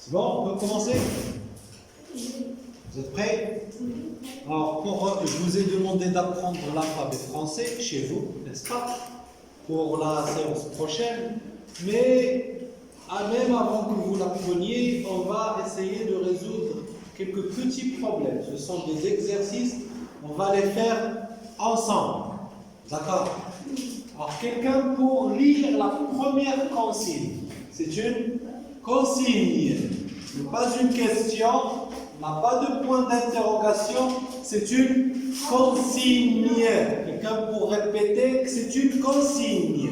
C'est bon, on peut commencer? Vous êtes prêts? Alors, je vous ai demandé d'apprendre l'alphabet français chez vous, n'est-ce pas? Pour la séance prochaine. Mais même avant que vous l'appreniez, on va essayer de résoudre quelques petits problèmes. Ce sont des exercices, on va les faire ensemble. D'accord? Alors, quelqu'un pour lire la première consigne. C'est une consigne. Ce n'est pas une question, on n'a pas de point d'interrogation, c'est une consigne. Quelqu'un pour répéter que c'est une consigne.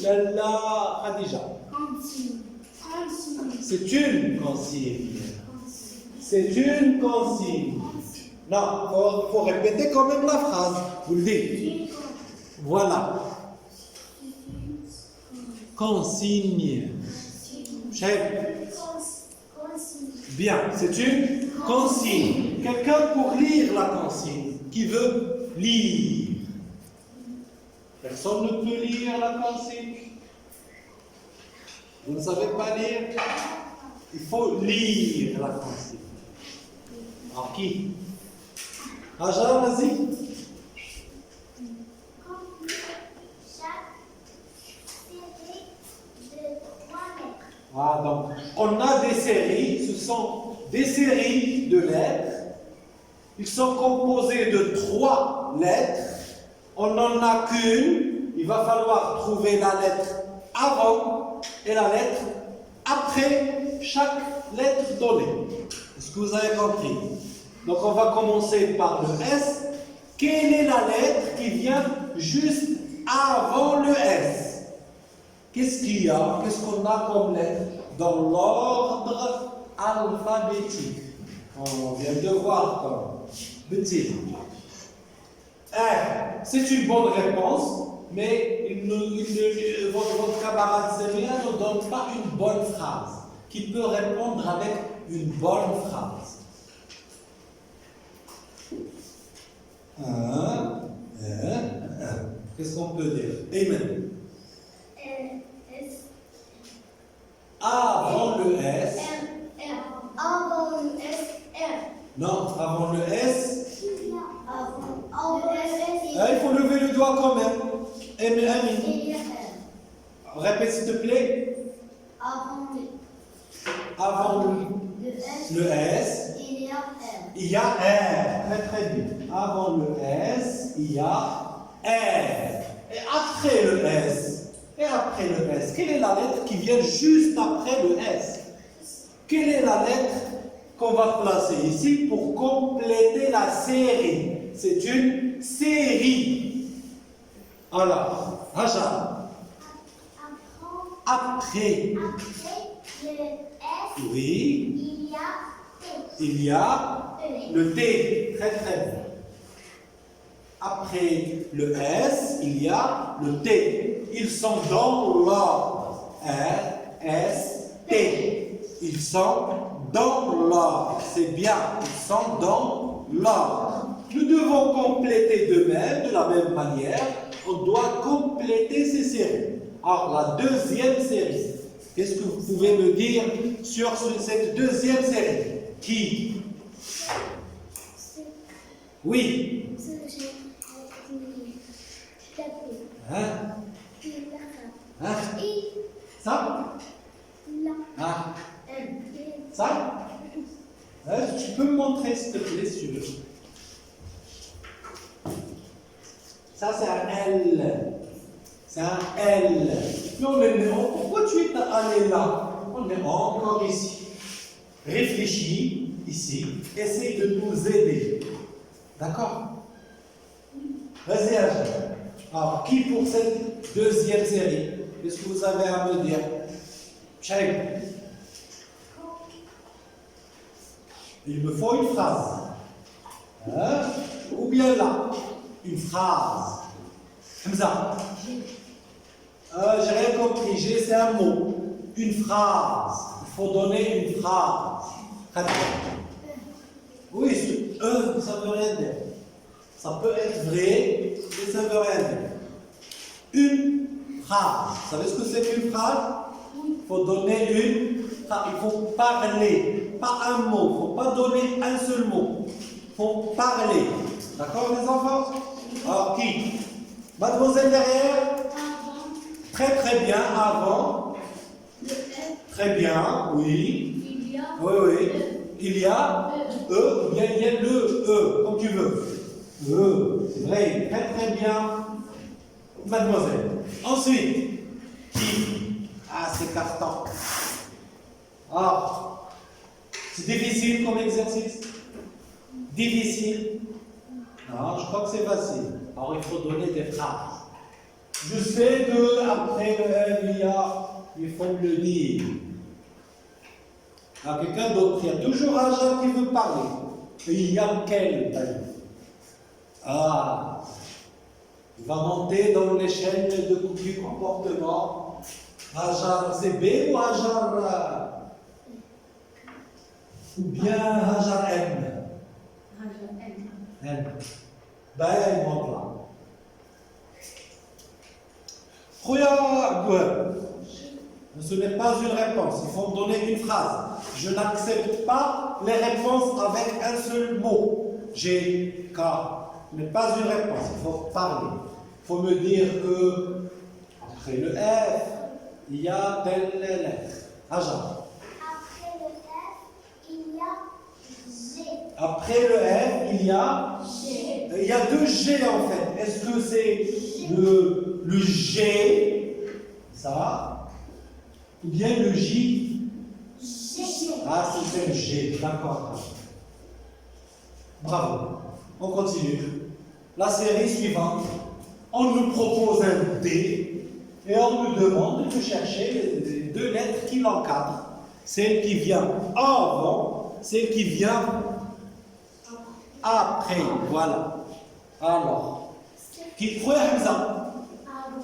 Lala Khadija. C'est une consigne. C'est une consigne. Non, il faut répéter quand même la phrase. Vous le dites. Voilà. Consigne. Chef. Bien, c'est une consigne. Quelqu'un pour lire la consigne. Qui veut lire? Personne ne peut lire la consigne. Vous ne savez pas lire? Il faut lire la consigne. Alors qui? Raja, vas-y. Ah, donc, on a des séries, ce sont des séries de lettres. Ils sont composés de 3 lettres. On n'en a qu'une. Il va falloir trouver la lettre avant et la lettre après chaque lettre donnée. Est-ce que vous avez compris? Donc, on va commencer par le S. Quelle est la lettre qui vient juste avant le S? Qu'est-ce qu'il y a? Qu'est-ce qu'on a comme lettre dans l'ordre alphabétique? On vient de voir comme petit. R, c'est une bonne réponse, mais votre camarade Zemia ne donne pas une bonne phrase, qui peut répondre avec une bonne phrase. Qu'est-ce qu'on peut dire? Amen. Avant le S. Avant le S, R. Non, avant le S. Avant le S, Il faut lever le doigt quand même. il y a R. Répète s'il te plaît. Avant le S, il y a R. il y a R. Très très bien. Avant le S, il y a R. Et après le S. Et après le S, quelle est la lettre qui vient juste après le S? Quelle est la lettre qu'on va placer ici pour compléter la série? C'est une série. Alors, Raja. Après le S, oui, il y a T. le T. Très très bien. Après le S, il y a le T. Ils sont dans l'ordre. R, S, T. Ils sont dans l'ordre. C'est bien. Ils sont dans l'ordre. Nous devons compléter de la même manière. On doit compléter ces séries. Alors, la deuxième série. Qu'est-ce que vous pouvez me dire sur cette deuxième série? Qui? Oui. Hein? Ça? Ça? Tu peux me montrer s'il te plaît si tu veux. Ça c'est un L. C'est un L. Mais on est pourquoi tu es allé là? On est encore ici. Réfléchis ici. Essaye de nous aider. D'accord? Vas-y, Agir. Alors, qui pour cette deuxième série? Qu'est-ce que vous avez à me dire? Cheikh. Il me faut une phrase. Ou bien là, une phrase. Hamza. J'ai rien compris. G, c'est un mot. Une phrase. Il faut donner une phrase. Oui, ça ne veut rien dire. Ça peut être vrai, mais ça ne veut rien dire. Une phrase. Vous savez ce que c'est qu'une phrase? Il faut donner une Il faut parler, pas un mot. Il ne faut pas donner un seul mot. Il faut parler. D'accord, les enfants? Alors, qui? Mademoiselle derrière? Avant. Très très bien. Avant. Le F. Très bien. Oui. Il y a. Oui, oui. Il y a E, ou bien il y a le E, comme tu veux. E, c'est vrai. Très très bien. Mademoiselle. Ensuite, qui? Ah, c'est carton. Ah, c'est difficile comme exercice. Difficile. Non, je crois que c'est facile. Alors, il faut donner des phrases. Je sais que après le il y a, il faut me le dire. À quelqu'un d'autre, il y a toujours un gens qui veut parler. Et il y a quel d'ailleurs? Ah, il va monter dans l'échelle du comportement. Hajar, c'est B ou Hajar ou bien Hajar M? M. Ben, il monte là. Regarde, ce n'est pas une réponse, il faut me donner une phrase. Je n'accepte pas les réponses avec un seul mot. G, K. Ce n'est pas une réponse, il faut parler. Il faut me dire que après le F, il y a telle lettre. Hajar. Après le F, il y a G. Après le F, il y a G. Il y a deux G en fait. Est-ce que c'est le G, ça, ou bien le J? G. Ah, c'est le G, d'accord. Bravo. On continue. La série suivante, on nous propose un D et on nous demande de chercher les deux lettres qui l'encadrent. Celle qui vient avant, celle qui vient après. Voilà. Alors, qui croit Hamza? Avant.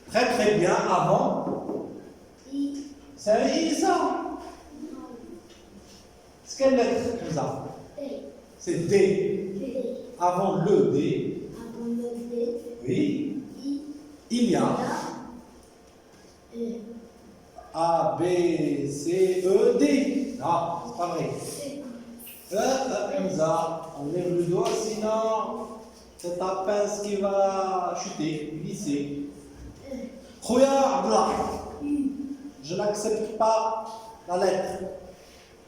Très très bien, avant. I. C'est I ça. C'est quelle lettre Hamza? D. C'est D. D. Avant le D, Avant le D. oui, I. il y a E. A, B, C, E, D. Non, c'est pas vrai. C. Hamza, on lève le doigt, sinon c'est ta pince qui va chuter, glisser. Regarde là. Je n'accepte pas la lettre.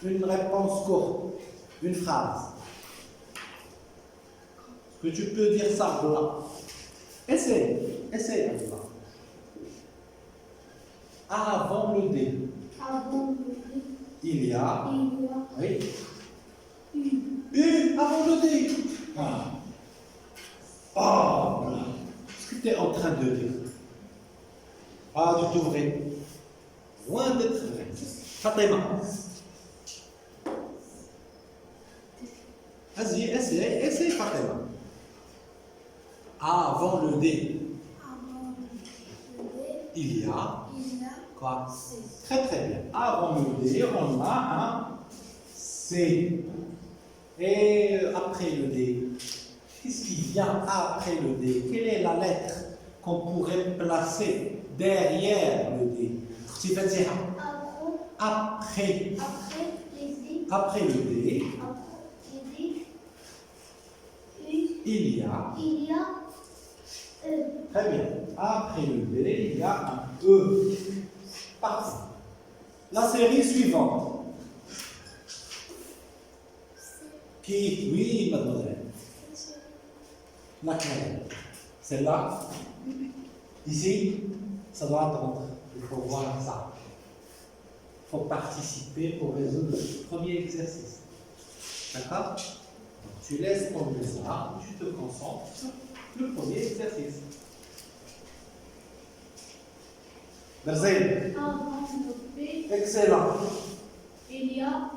Une réponse courte, une phrase. Est-ce que tu peux dire ça là? Essaye, Hamza. Avant le D, Avant le D. il y a, Il y a oui, U. U avant le D. Ah. Oh, voilà. Ce que tu es en train de dire. Ah, du tout vrai. Loin d'être vrai. Fatima. Vas-y, essaye, Fatima. Avant le D, Avant le D. il y a, Il y a quoi? C. Très très bien. Avant le D, on a un C. Et après le D, qu'est-ce qui vient après le D? Quelle est la lettre qu'on pourrait placer derrière le D? C'est Fatiha. Après. Après les D. Après le D, Après les D. U. il y a. Il y a E. Très bien. Après le D, il y a un E. Parfait. La série suivante. Qui? Oui, mademoiselle. Laquelle? Celle-là? Ici? Ça doit attendre. Il faut voir ça. Il faut participer pour résoudre le premier exercice. D'accord? Tu laisses tomber ça, tu te concentres sur le premier exercice. Berzel, Avant le B. excellent. Il y a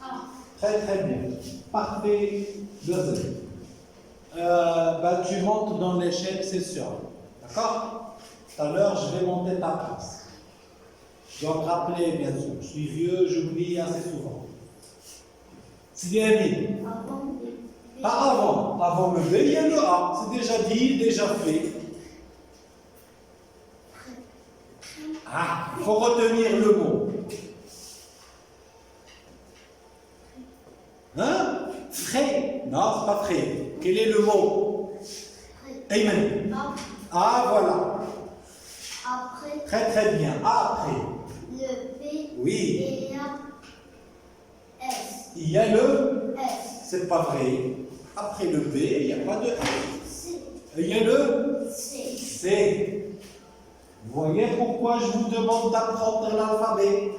A. Très très bien. Parfait. Berzel. Tu montes dans l'échelle, c'est sûr. D'accord? Tout à l'heure, je vais monter ta place. Donc, rappelez, bien sûr, je suis vieux, j'oublie assez souvent. C'est Amine. Avant le B. Pas avant. Avant le B, il y a le A. C'est déjà dit, déjà fait. Ah, il faut retenir le mot. Quel est le mot? Amen. Ah, voilà. Après Très très bien. Après. le P, Oui. il y a S. Il y a le... S. C'est pas vrai. Après le B, il n'y a pas de S. C. Il y a le C. C. Vous voyez pourquoi je vous demande d'apprendre l'alphabet?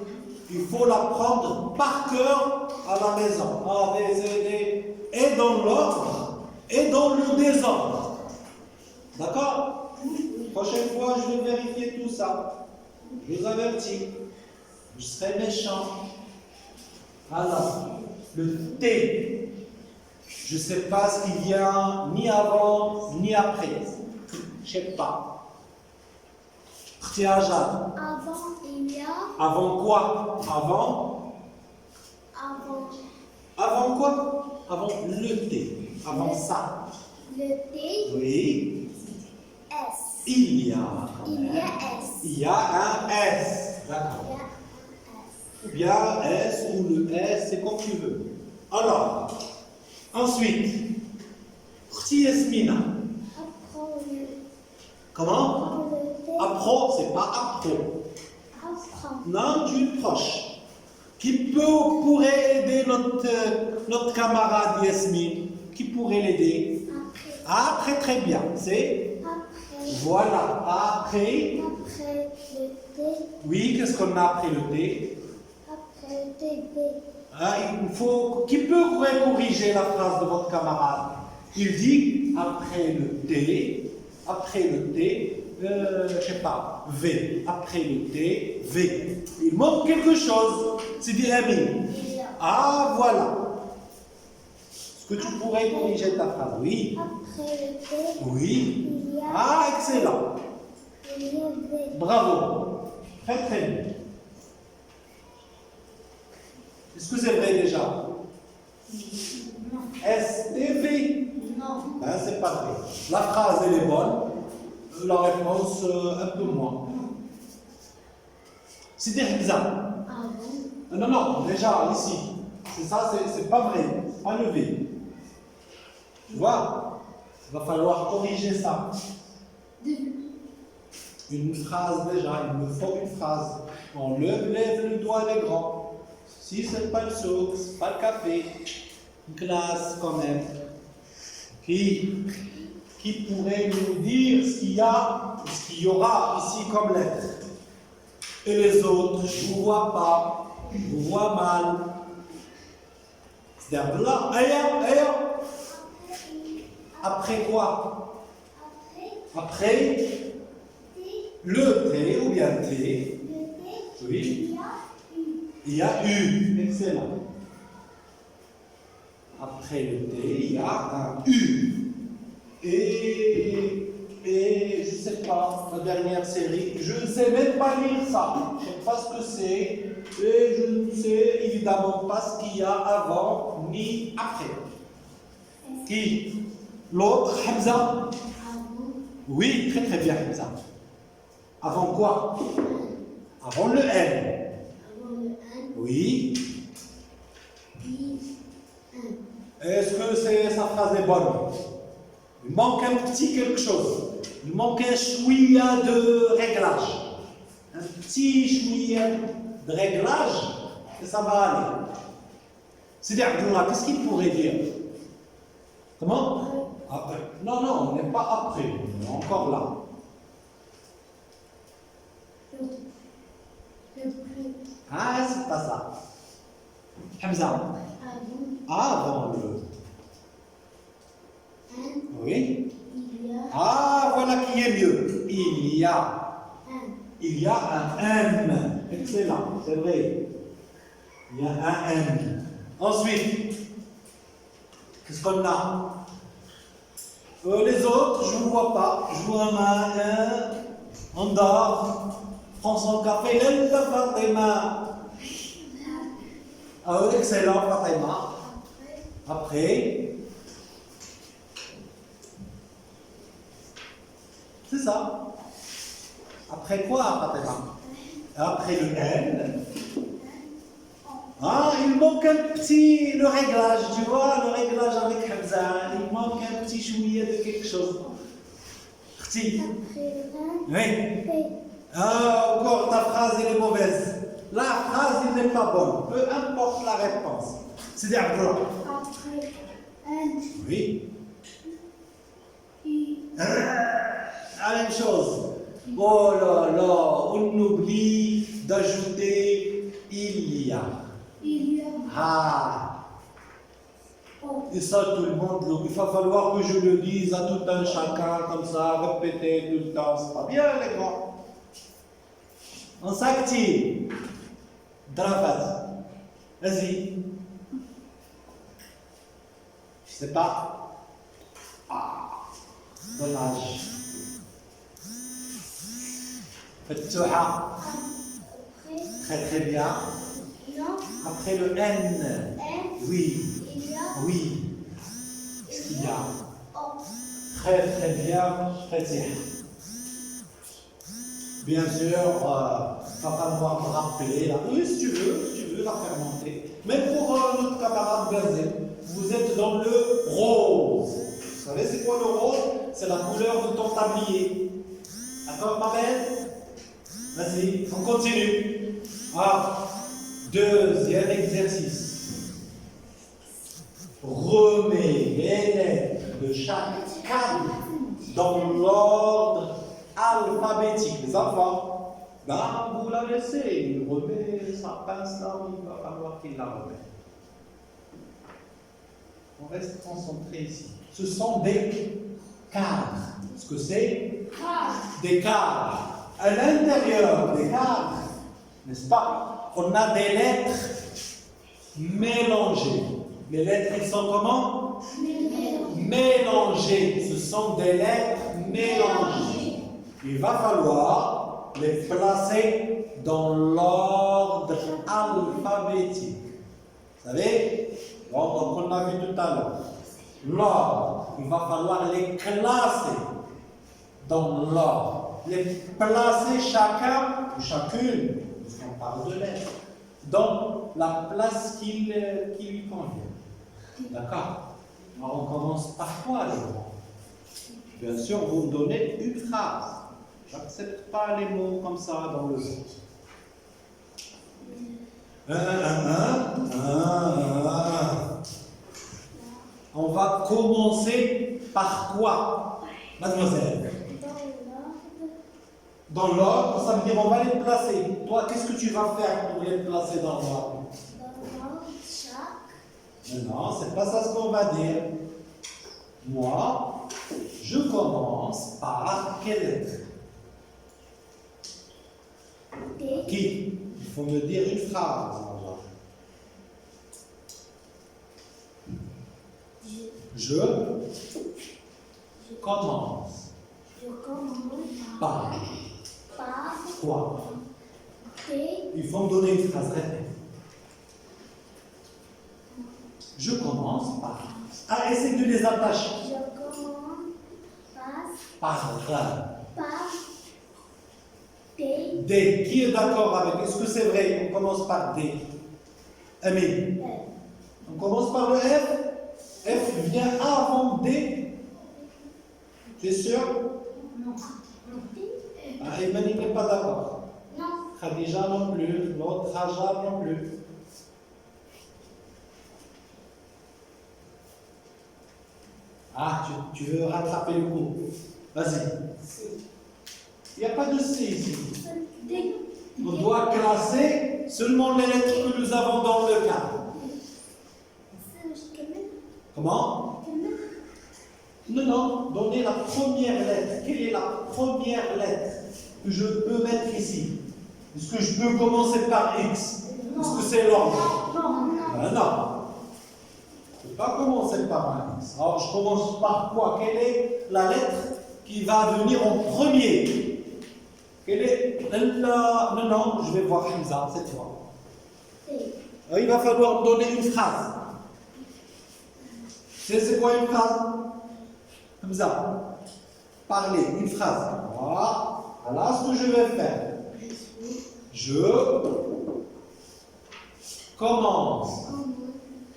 Il faut l'apprendre par cœur à la maison. A, B, C, D. Et dans l'ordre, et dans le désordre. D'accord? Prochaine fois, je vais vérifier tout ça. Je vous avertis. Je serai méchant. Alors, le T. Je ne sais pas ce qu'il y a ni avant ni après. Je ne sais pas. Avant, il y a. Avant quoi? Avant quoi? Avant le T. Avant ça. le T, Oui. S. Il y a. Il y a S. Il y a un S. Il y D'accord. a un S. Ou bien S ou le S, c'est comme tu veux. Alors, ensuite, Khti Yasmina. Apprends le Comment? T. Appro, c'est pas appro. Apprends. Non, du proche. Qui pourrait aider notre camarade Yasmine? Qui pourrait l'aider? Après. Ah, très très bien. C'est Après. voilà. Après. Après le T. Oui, qu'est-ce qu'on a après le T? Après le T, B. Ah, il faut. Qui pourrait corriger la phrase de votre camarade? Il dit après le T. Après le T. Je sais pas. V. Après le T. V. Il manque quelque chose. C'est dit Amine. Il y a. Ah, voilà. Est-ce que tu pourrais corriger ta phrase? Oui. Après le T, Oui. il y a. Ah, excellent. Il y a V. Bravo. Très, très bien. Est-ce que c'est vrai déjà? S et V. Non. Ben, c'est pas vrai. La phrase, elle est bonne. La réponse, un peu moins. C'est des Hamza. Avant. Non, non, déjà, ici. C'est ça, c'est pas vrai. C'est pas le V. Tu vois? Il va falloir corriger ça. Une phrase déjà, il me faut une phrase. On lève le doigt les grands. Si c'est pas le souk, c'est pas le café. Une classe quand même. Qui pourrait nous dire ce qu'il y a, ce qu'il y aura ici comme lettre? Et les autres, je ne vous vois pas, je vous vois mal. C'est là. Après quoi? Après Après T, le T ou bien T. le T, Oui. il y a U. Il y a U. Excellent. Après le T, il y a un U. Et je ne sais pas, la dernière série, je ne sais même pas lire ça. Je ne sais pas ce que c'est. Et je ne sais évidemment pas ce qu'il y a avant ni après. Qui? L'autre, Hamza? Avant. Oui, très très bien, Hamza. Avant quoi? Avant le N. Avant le N, Oui. I, N. Est-ce que sa phrase est bonne? Il manque un petit quelque chose. Il manque un chouïa de réglage. Un petit chouïa de réglage, et ça va aller. C'est-à-dire, qu'est-ce qu'il pourrait dire? Comment? Après. Non, non, on n'est pas après. On est encore là. Le plus. Ah, c'est pas ça. Hamza. Avant Avant le. N, Oui. il y a Ah, voilà qui est mieux. Il y a. N. Il y a un M. Excellent, c'est vrai. Il y a un M. Ensuite, qu'est-ce qu'on a? Les autres, je ne vous vois pas. Je vois un on dort. Prends son café, lève Fatima. Ah oui, excellent, Fatima. Après, c'est ça. Après quoi, Fatima? Après le N. Ah, il manque un petit, le réglage, tu vois, le réglage avec Hamza, il manque un petit chouïa de quelque chose. Petit. Après Oui. P. Ah, encore ta phrase elle est mauvaise. La phrase elle n'est pas bonne, peu importe la réponse. C'est-à-dire voilà. Après N. Oui. I. La même chose. Oh là là, on oublie d'ajouter il y a. Il y a Ah. O. Et ça, tout le monde, il va falloir que je le dise à tout un chacun, comme ça, répéter tout le temps. C'est pas bien, les gars. On s'active. Drafat. Vas-y. Je sais pas. Ah, dommage. Fetouha. Après Très très bien. non. Après le N. N. Oui, Il y a oui. Qu'est-ce qu'il y a? O. Très très bien. Très bien. Bien sûr, va falloir me rappeler. Là. Oui, si tu veux la faire monter. Même pour notre camarade Berzé, vous êtes dans le rose. Vous savez, c'est quoi le rose? C'est la couleur de ton tablier. D'accord, ma belle? Vas-y, on continue. Ah, deuxième exercice. Remets les lettres de chaque cadre dans l'ordre alphabétique. Les enfants, ben, vous la laissez, il remet sa pince là où il va falloir qu'il la remette. On reste concentré ici. Ce sont des cadres. Ce que c'est? Des cadres. À l'intérieur des cadres, n'est-ce pas? On a des lettres mélangées. Les lettres, elles sont comment? Mélangées. Ce sont des lettres mélangées. Il va falloir les placer dans l'ordre alphabétique. Vous savez, l'ordre qu'on a vu tout à l'heure. L'ordre, il va falloir les classer dans l'ordre. Les placer chacun ou chacune, puisqu'on parle de lettres, dans la place qui lui convient. D'accord? Alors on commence par quoi, les grands? Bien sûr, vous me donnez une phrase. J'accepte pas les mots comme ça dans le jeu. On va commencer par quoi, mademoiselle? Dans l'ordre. Dans l'ordre, ça veut dire on va les placer. Toi, qu'est-ce que tu vas faire pour les placer dans l'ordre? Dans l'ordre, chaque. Non, c'est pas ça ce qu'on va dire. Moi, je commence par quelle lettre? D. Qui? Il faut me dire une phrase. Je commence Je commence par par quoi? D. Il faut me donner une phrase, répète. Je commence par. Ah, essaie de les attacher. Je commence Par. par D. D. Qui est d'accord avec? Est-ce que c'est vrai? On commence par D. Amélie. On commence par le F. F vient avant D. Tu es sûr? Non. Ah, Ayman, il n'est pas d'accord. Non. Khadija non plus. L'autre, Raja non plus. Ah, tu veux rattraper le coup. Vas-y. Il n'y a pas de C ici. D. On doit classer seulement les lettres que nous avons dans le cadre. Comment? Non, non. Donnez la première lettre. Quelle est la première lettre que je peux mettre ici? Est-ce que je peux commencer par X? Est-ce que c'est l'ordre? Non. Ben non. Je ne peux pas commencer par un X. Alors je commence par quoi? Quelle est la lettre qui va venir en premier? Quelle est la... Non, non, je vais voir Hamza cette fois. Il va falloir me donner une phrase. C'est quoi une phrase? Hamza, parlez, une phrase. Voilà ce que je vais faire. Je commence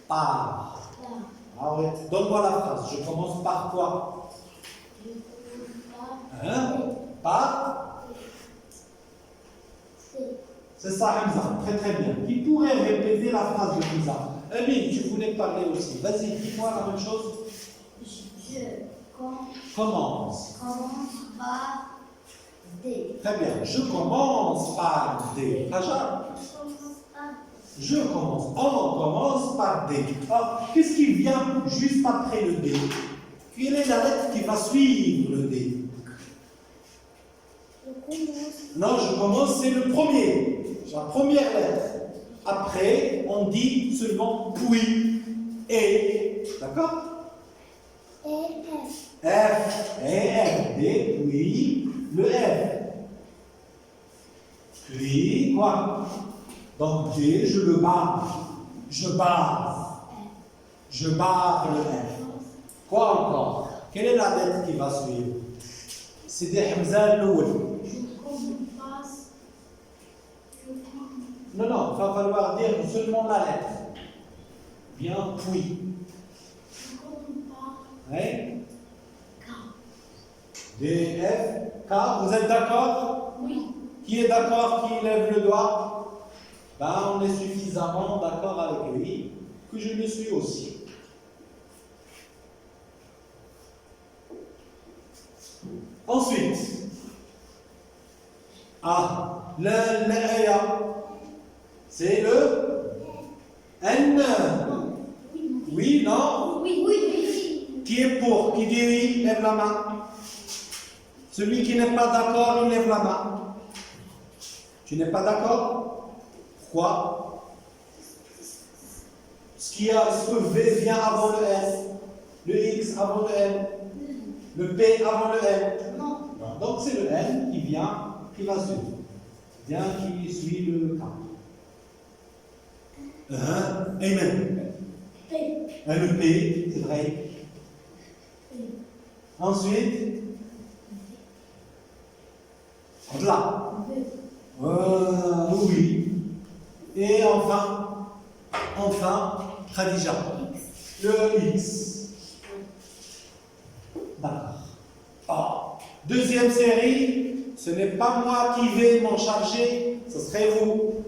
par. Ah ouais, donne-moi la phrase. Je commence par quoi? Hein? Par? C'est ça, Hamza. Très très bien. Qui pourrait répéter la phrase de Hamza? Amine, tu voulais parler aussi. Vas-y, dis-moi la même chose. Je Commence. commence par D. Très bien. Je commence par D. Raja? Je commence. On commence par D. Alors, qu'est-ce qui vient juste après le D? Quelle est la lettre qui va suivre le D? Non, je commence, c'est le premier. La première lettre. Après, on dit seulement puis et. D'accord? F et F. D, puis le F. Puis quoi? Donc D, je le barre. Je barre. Je barre le F. Quoi encore? Quelle est la lettre qui va suivre? C'est des Hamza l'oul. Non, non, il va falloir dire seulement la lettre. Bien, puis. Oui. D, F, K. Vous êtes d'accord? Oui. Qui est d'accord? Qui lève le doigt? Ben, on est suffisamment d'accord avec lui que je le suis aussi. Ensuite, c'est le N. Oui, non? Oui. Qui est pour? Qui dit oui? Lève la main. Celui qui n'est pas d'accord, il lève la main. Tu n'es pas d'accord? Pourquoi? Est-ce que V vient avant le S? Le X avant le N? Le P avant le N? Non. Donc c'est le N qui vient, qui va suivre. Bien qui suit le K. Amen. Le P, c'est vrai. Ensuite, là. Oui. Et enfin, Khadija. Le X. D'accord. Deuxième série, ce n'est pas moi qui vais m'en charger, ce serait vous.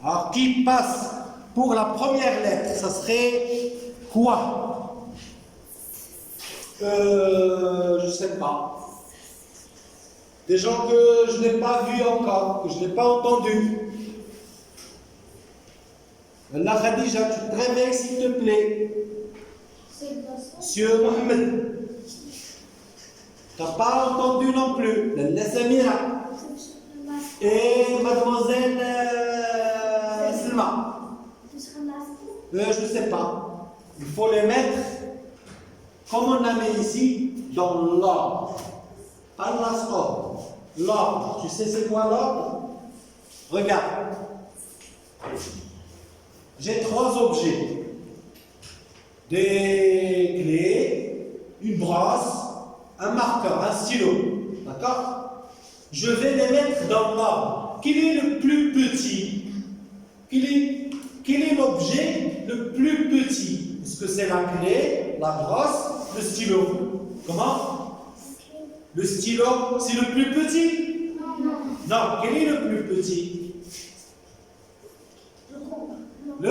Alors, qui passe pour la première lettre, ce serait quoi? Je ne sais pas. Des gens que je n'ai pas vus encore, que je n'ai pas entendus. La Khadija, tu te réveilles s'il te plaît. Monsieur Mohamed. Tu n'as pas entendu non plus. La Samira. Et mademoiselle Selma. Je ne sais pas. Il faut les mettre, comme on a mis ici, dans l'ordre. Pas l'ordre. L'ordre. Tu sais c'est quoi l'ordre? Regarde. J'ai trois objets. Des clés, une brosse, un marqueur, un stylo. D'accord? Je vais les mettre dans l'ordre. Quel est le plus petit? Quel est l'objet le plus petit? Est-ce que c'est la clé, la brosse, le stylo? Comment? Le stylo, c'est le plus petit? Non. Quel est le plus petit? Le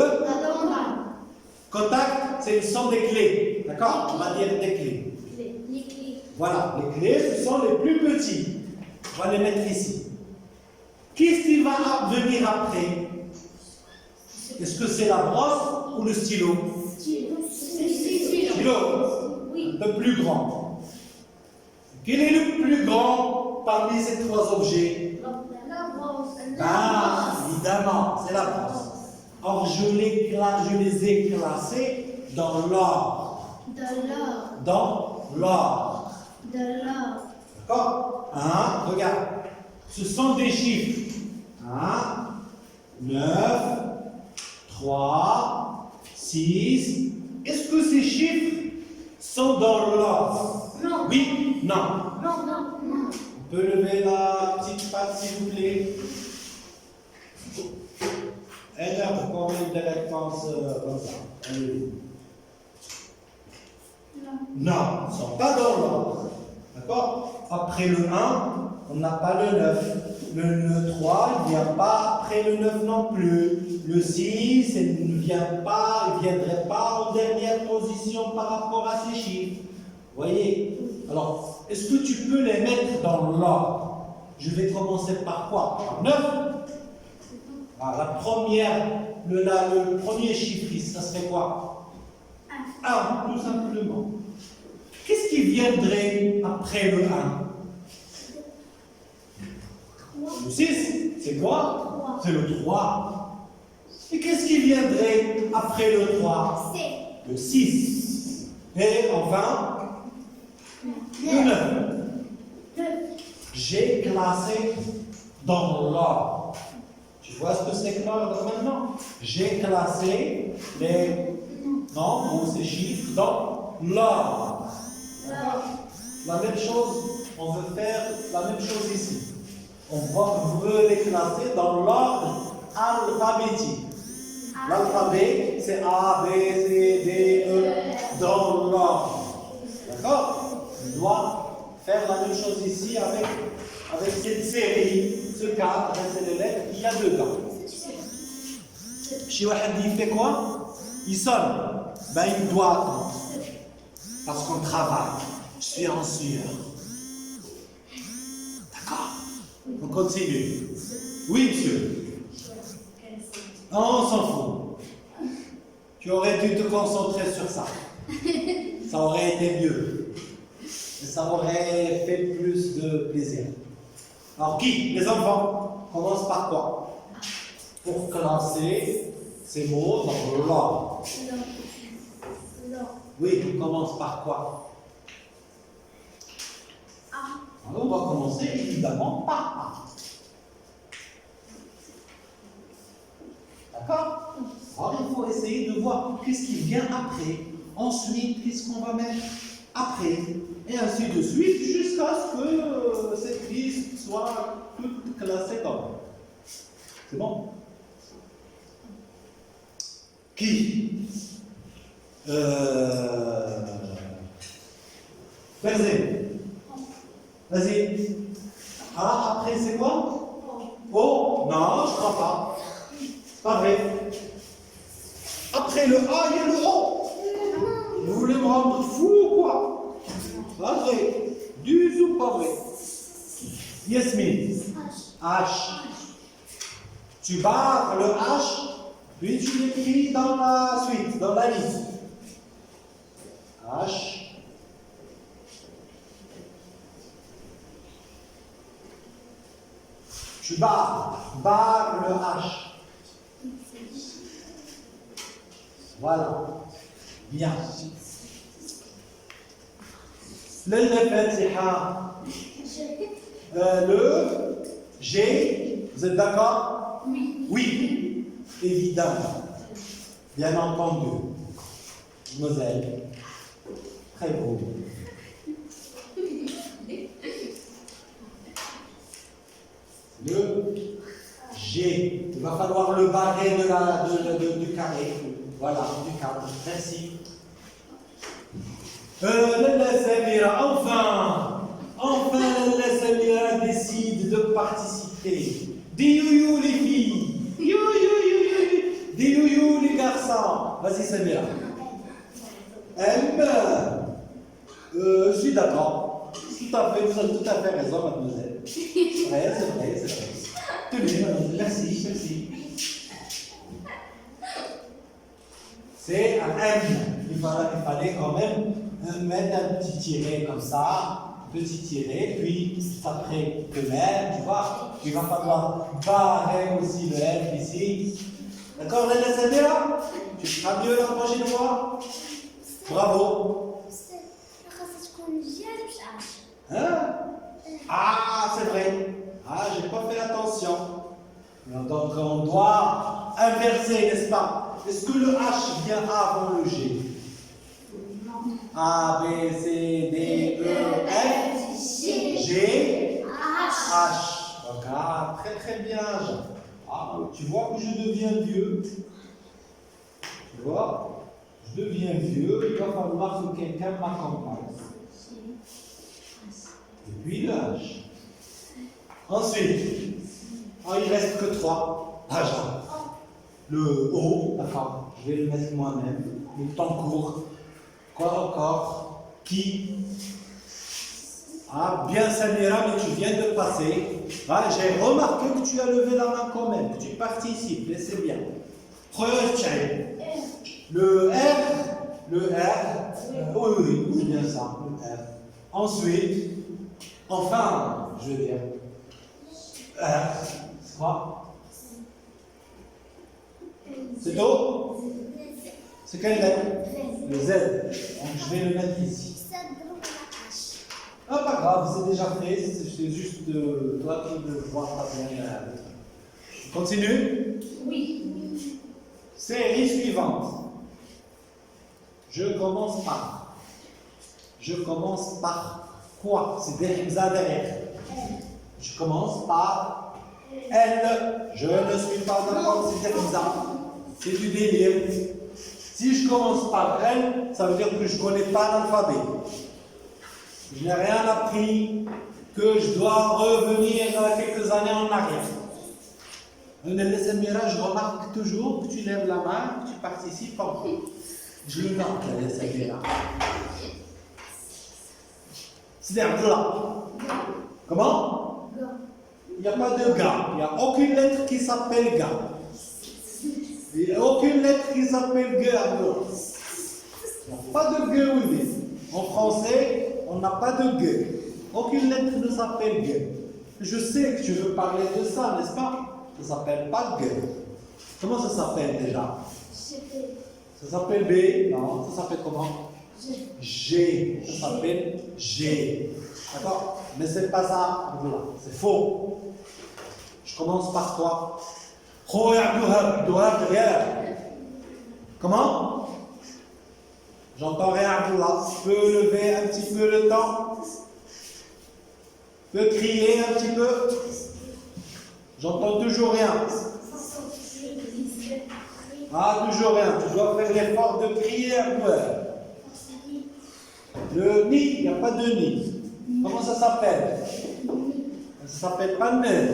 contact, c'est le son des clés. D'accord? On va dire des clés. Les clés. Voilà, les clés, ce sont les plus petits. On va les mettre ici. Qu'est-ce qui va venir après? Est-ce que c'est la brosse ou le stylo? Stylo. Oui. Le plus grand. Quel est le plus grand parmi ces trois objets? La brosse. Ah, évidemment, c'est la brosse. Or, je les ai classés dans l'ordre. Dans l'ordre. D'accord? Regarde. Ce sont des chiffres. 9, 3, 6. Est-ce que ces chiffres sont dans l'ordre? Non. Oui? Non. Non. On peut lever la petite patte, s'il vous plaît. Aide-moi pour qu'on donner des réponses comme ça. Allez. Non, ils ne sont pas dans l'ordre. D'accord? Après le 1, on n'a pas le 9. Le 3, il ne vient pas après le 9 non plus. Le 6, il ne vient pas, il ne viendrait pas en dernière position par rapport à ces chiffres. Vous voyez? Alors, est-ce que tu peux les mettre dans l'ordre? Je vais commencer par quoi? Par 9? Ah, le premier chiffre, ça serait quoi? 1, tout simplement. Qu'est-ce qui viendrait après le 1? Le 6, c'est quoi? C'est le 3. Et qu'est-ce qui viendrait après le 3? Le 6. Et enfin, le 9. J'ai classé dans l'ordre. Tu vois ce que c'est que l'ordre maintenant? J'ai classé les nombres ou ces chiffres dans l'ordre. La même chose, on veut faire la même chose ici. On veut les classer dans l'ordre alphabétique. L'alphabet, c'est A, B, C, D, E, dans l'ordre. D'accord? On doit faire la même chose ici avec cette série, ce cadre, c'est les lettres. Il y a deux cas. Il fait quoi? Il sonne. Ben, il doit attendre. Parce qu'on travaille. Je suis en sueur. D'accord? On continue. Oui, monsieur. Non, on s'en fout. Tu aurais dû te concentrer sur ça. Ça aurait été mieux. Et ça aurait fait plus de plaisir. Alors, qui? Les enfants commencent par quoi? Pour classer ces mots dans l'ordre. Oui, on commence par quoi? Alors, on va commencer évidemment par A. D'accord? Alors, il faut essayer de voir qu'est-ce qui vient après. Ensuite, qu'est-ce qu'on va mettre après? Et ainsi de suite, jusqu'à ce que cette liste soit toute classée dans l'ordre. C'est bon? Qui? Vas-y. Ah, après c'est quoi? Oh, non, je crois pas. C'est pas vrai. Après le A, il y a le O. Vous voulez me rendre fou ou quoi? Pas vrai. Du tout pas vrai. Yasmine. H. Tu barres le H, puis tu l'écris dans la suite, dans la liste. H. Tu barres le H. Voilà. Bien. Le G, vous êtes d'accord? Oui. Oui, évidemment. Bien entendu. Mademoiselle. Très beau. Le G. Il va falloir le barrer du carré. Voilà, du cadre. Merci. Samira, enfin, la Samira décide de participer. Des you les filles. Des you les garçons. Vas-y, Samira. Je suis d'accord. Tout à fait, vous avez tout à fait raison, mademoiselle. C'est vrai. Tenez, mademoiselle, merci. C'est un M. Il fallait quand même mettre un petit tiret comme ça, petit tiret, puis après le M, tu vois, il va falloir barrer aussi le M ici. D'accord, la Samira? Tu feras mieux la prochaine fois? Bravo. Hein? Ah, c'est vrai. Ah, j'ai pas fait attention. Donc on doit inverser, n'est-ce pas? Est-ce que le H vient avant le G? A, B, C, D, E, F, G, H. Donc, ah, très bien, Jean. Ah, tu vois que je deviens vieux. Tu vois, je deviens vieux, il va falloir que quelqu'un m'accompagne. Et puis le H. Ensuite, il ne reste que 3. Le O, d'accord, je vais le mettre moi-même. Le temps court. Quoi encore? Qui? Bien Samira, mais tu viens de passer. J'ai remarqué que tu as levé la main quand même, que tu participes, mais c'est bien. Le R, oui, c'est bien ça, le R. Ensuite, enfin, je veux dire, R, c'est quoi? C'est tout? C'est quelle lettre? Le Z. Donc je vais le mettre ici. Pas grave, c'est déjà fait, c'est juste toi qui ne vois pas bien. Continue? Oui. Série suivante. Je commence par. Je commence par quoi? C'est des Hamza derrière. Je commence par L. Je ne suis pas d'accord, c'est des Hamza. C'est du délire. Si je commence par L, ça veut dire que je ne connais pas l'alphabet. Je n'ai rien appris, que je dois revenir quelques années en arrière. Je remarque toujours que tu lèves la main, que tu participes en fait. Je le note, la Samira. C'est là. Comment? Il n'y a pas de gars. Il n'y a aucune lettre qui s'appelle gars. Il n'y a aucune lettre qui s'appelle gars. Il n'y a pas de gars, oui. En français, on n'a pas de gueux. Aucune lettre ne s'appelle gueux. Je sais que tu veux parler de ça, n'est-ce pas? Ça ne s'appelle pas gueux. Comment ça s'appelle déjà? Ça s'appelle B. Non, ça s'appelle comment? G. Ça s'appelle G. D'accord? Mais ce n'est pas ça. Voilà. C'est faux. Je commence par toi. Comment? J'entends rien, Abdullah. Tu peux lever un petit peu le temps? Tu peux crier un petit peu? J'entends toujours rien. Toujours rien. Tu dois faire l'effort de crier un peu. Le ni, il n'y a pas de ni. Comment ça s'appelle? Ça s'appelle pas N.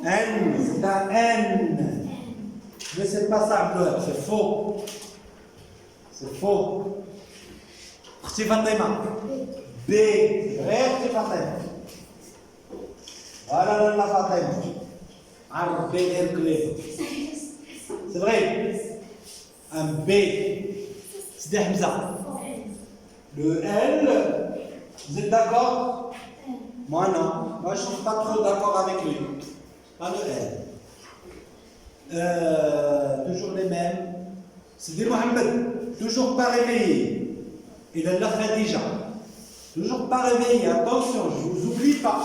N, c'est un N. Mais c'est pas ça, c'est faux. C'est faux. C'est Fatima. B. C'est vrai, c'est Fatima. Voilà la Fatima. C'est vrai. Un B. C'est des Hamza. Le L. Vous êtes d'accord? Moi non. Moi je ne suis pas trop d'accord avec lui. Pas le L. Toujours les mêmes. C'est des Mohamed. Toujours pas réveillé. Il a la Khadija. Toujours pas réveillé. Attention, je ne vous oublie pas.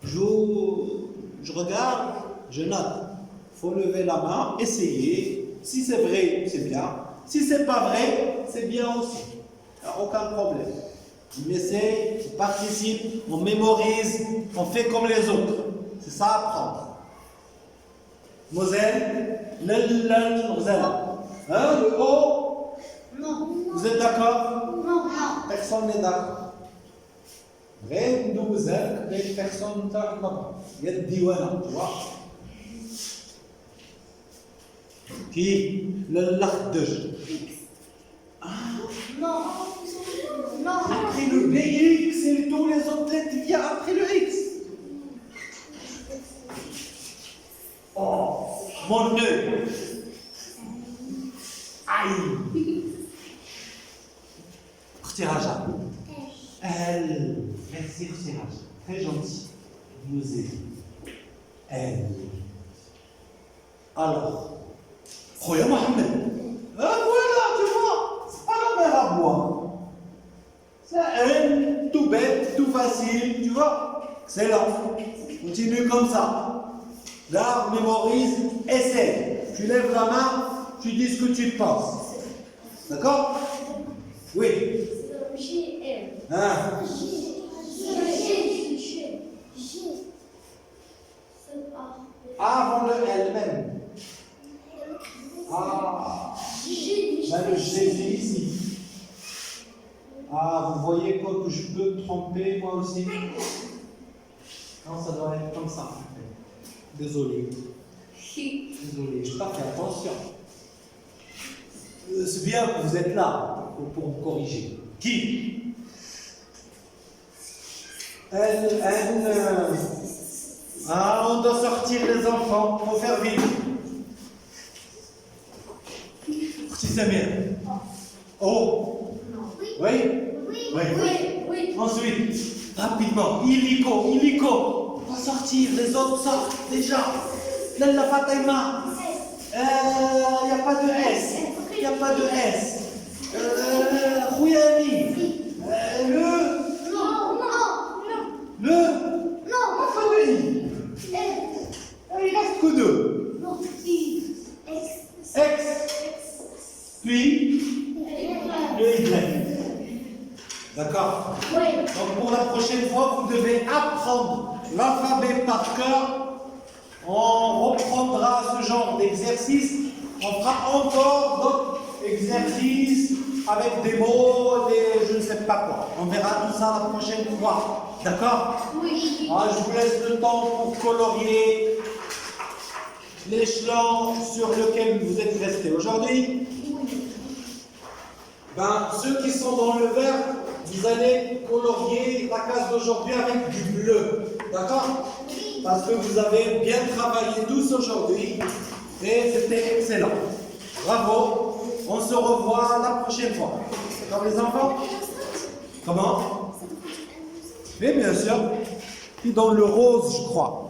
Je regarde, je note. Il faut lever la main, essayer. Si c'est vrai, c'est bien. Si c'est pas vrai, c'est bien aussi. Il n'y a aucun problème. On essaie, on participe, on mémorise, on fait comme les autres. C'est ça à apprendre. Moselle, le O. Non. Vous êtes d'accord? Non. Personne n'est d'accord. غير ندوزك بين personne تاع النظر يدي وانا tu vois كي للخدج Non. Non. après le BX et tous les autres lettres il y a après le X. Oh mon Dieu. Aïe. اختي رجاء Elle, merci Raj, très gentil, nous aider. Elle. Alors, Khoya Mohamed. Voilà, tu vois, c'est pas la mer à boire. C'est elle, tout bête, tout facile, tu vois. C'est là. Continue comme ça. Garde, mémorise, essaie. Tu lèves la main, tu dis ce que tu penses. D'accord? Oui. Avant le L même. je les ai ici. Ah, vous voyez quoi que je peux me tromper moi aussi? Non, ça doit être comme ça. Désolé. Désolé, je n'ai pas fait attention. C'est bien que vous êtes là pour me corriger. Qui? Ah, on doit sortir les enfants pour faire vite. Si Samir. Oh. Oui? Oui. Ensuite, rapidement, illico. On va sortir, les autres sortent déjà. Lalla Fatima. Il n'y a pas de S. Il n'y a pas de S. Khouyani. Oui. Il reste que deux. X. Puis le Y. D'accord? Donc pour la prochaine fois, vous devez apprendre l'alphabet par cœur. On reprendra ce genre d'exercice. On fera encore d'autres exercices avec des mots, des je ne sais pas quoi. On verra tout ça la prochaine fois. D'accord? Ah, je vous laisse le temps pour colorier l'échelon sur lequel vous êtes restés aujourd'hui. Ceux qui sont dans le vert, vous allez colorier la case d'aujourd'hui avec du bleu. D'accord? Parce que vous avez bien travaillé tous aujourd'hui et c'était excellent. Bravo. On se revoit la prochaine fois. D'accord les enfants? Comment? Oui, bien sûr. Puis dans le rose, je crois.